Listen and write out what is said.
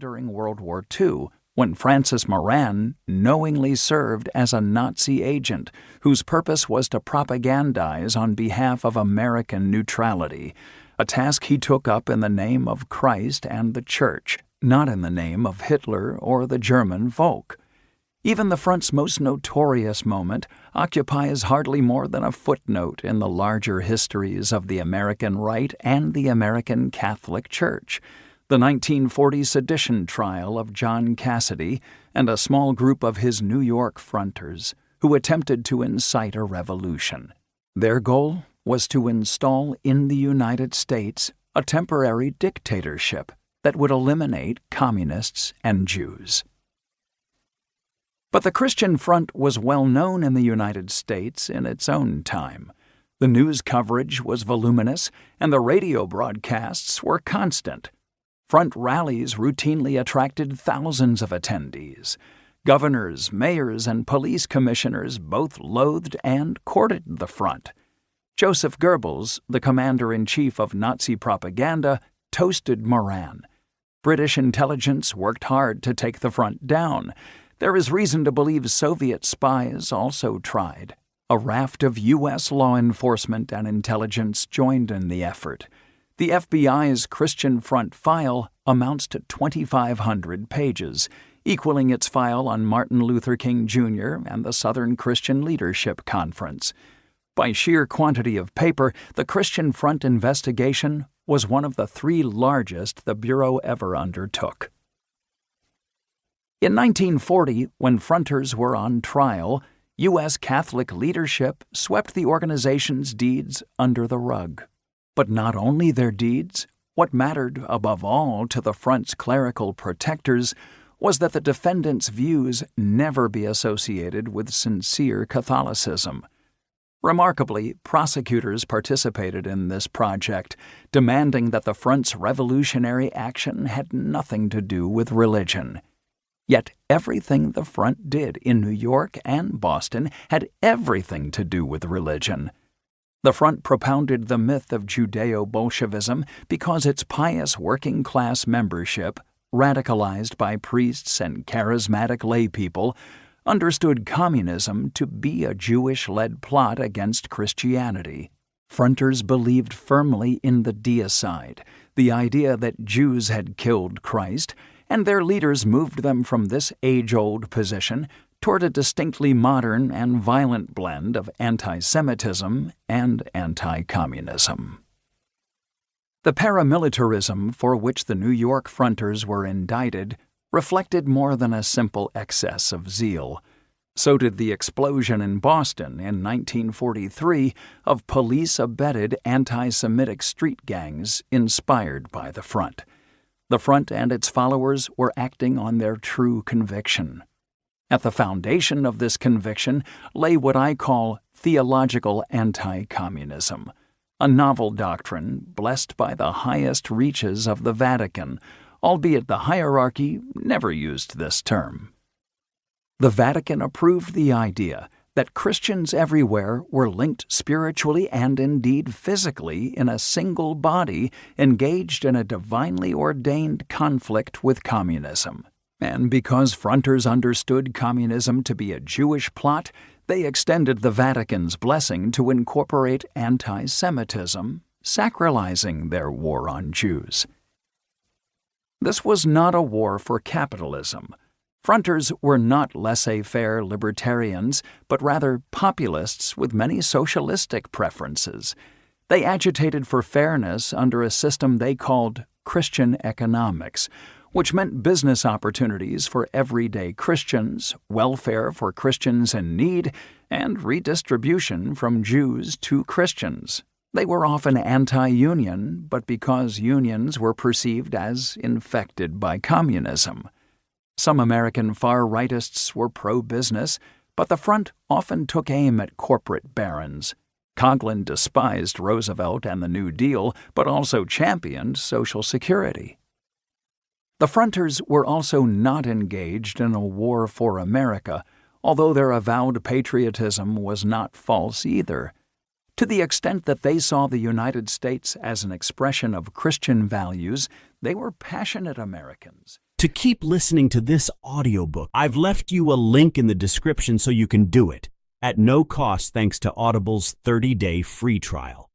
during World War II, when Francis Moran knowingly served as a Nazi agent whose purpose was to propagandize on behalf of American neutrality, a task he took up in the name of Christ and the Church, not in the name of Hitler or the German Volk. Even the Front's most notorious moment occupies hardly more than a footnote in the larger histories of the American right and the American Catholic Church, the 1940 sedition trial of John Cassidy and a small group of his New York Fronters who attempted to incite a revolution. Their goal was to install in the United States a temporary dictatorship that would eliminate communists and Jews. But the Christian Front was well known in the United States in its own time. The news coverage was voluminous, and the radio broadcasts were constant. Front rallies routinely attracted thousands of attendees. Governors, mayors, and police commissioners both loathed and courted the Front. Joseph Goebbels, the commander-in-chief of Nazi propaganda, toasted Moran. British intelligence worked hard to take the Front down. There is reason to believe Soviet spies also tried. A raft of U.S. law enforcement and intelligence joined in the effort. The FBI's Christian Front file amounts to 2,500 pages, equaling its file on Martin Luther King Jr. and the Southern Christian Leadership Conference. By sheer quantity of paper, the Christian Front investigation was one of the 3 largest the Bureau ever undertook. In 1940, when Fronters were on trial, U.S. Catholic leadership swept the organization's deeds under the rug. But not only their deeds, what mattered above all to the Front's clerical protectors was that the defendants' views never be associated with sincere Catholicism. Remarkably, prosecutors participated in this project, demanding that the Front's revolutionary action had nothing to do with religion. Yet everything the Front did in New York and Boston had everything to do with religion. The Front propounded the myth of Judeo-Bolshevism because its pious working-class membership, radicalized by priests and charismatic laypeople, understood communism to be a Jewish-led plot against Christianity. Fronters believed firmly in the deicide, the idea that Jews had killed Christ, and their leaders moved them from this age-old position toward a distinctly modern and violent blend of anti-Semitism and anti-communism. The paramilitarism for which the New York Fronters were indicted reflected more than a simple excess of zeal. So did the explosion in Boston in 1943 of police-abetted anti-Semitic street gangs inspired by the Front. The Front and its followers were acting on their true conviction. At the foundation of this conviction lay what I call theological anti-communism, a novel doctrine blessed by the highest reaches of the Vatican, albeit the hierarchy never used this term. The Vatican approved the idea that Christians everywhere were linked spiritually and indeed physically in a single body engaged in a divinely ordained conflict with communism. And because Fronters understood communism to be a Jewish plot, they extended the Vatican's blessing to incorporate anti-Semitism, sacralizing their war on Jews. This was not a war for capitalism. Fronters were not laissez-faire libertarians, but rather populists with many socialistic preferences. They agitated for fairness under a system they called Christian economics, which meant business opportunities for everyday Christians, welfare for Christians in need, and redistribution from Jews to Christians. They were often anti-union, but because unions were perceived as infected by communism. Some American far-rightists were pro-business, but the Front often took aim at corporate barons. Coughlin despised Roosevelt and the New Deal, but also championed Social Security. The Fronters were also not engaged in a war for America, although their avowed patriotism was not false either. To the extent that they saw the United States as an expression of Christian values, they were passionate Americans. to keep listening to this audiobook. I've left you a link in the description so you can do it, at no cost thanks to Audible's 30-day free trial.